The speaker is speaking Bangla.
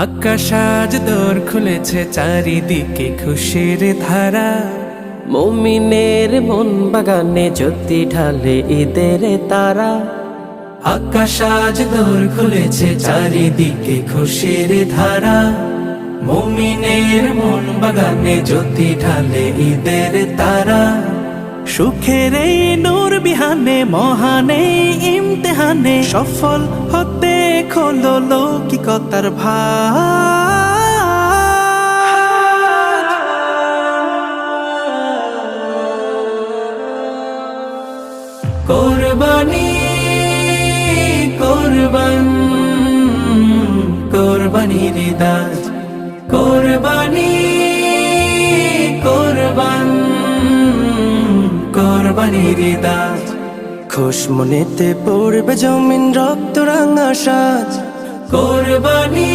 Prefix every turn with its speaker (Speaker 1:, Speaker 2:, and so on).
Speaker 1: আকাশ আজ দোর খুলেছে, চারিদিকে খুশির ধারা।
Speaker 2: মুমিনের মন বাগানে জ্যোতি ঢালে ঈদের তারা।
Speaker 1: আকাশ আজ দোর খুলেছে, চারিদিকে খুশির ধারা। মুমিনের মন বাগানে জ্যোতি ঢালে ঈদের তারা। সুখের এই নূর বিহানে, মহানে ইমতেহানে, সফল হতে খোলো লৌকিকতার ভাত। কোরবানি কোরবান কোরবানির দাজ, কোরবানি কোরবান কোরবানির দাজ।
Speaker 2: খুশ মনেতে পড়বে জমিন রক্ত রাঙা সাজ।
Speaker 1: কোরবানি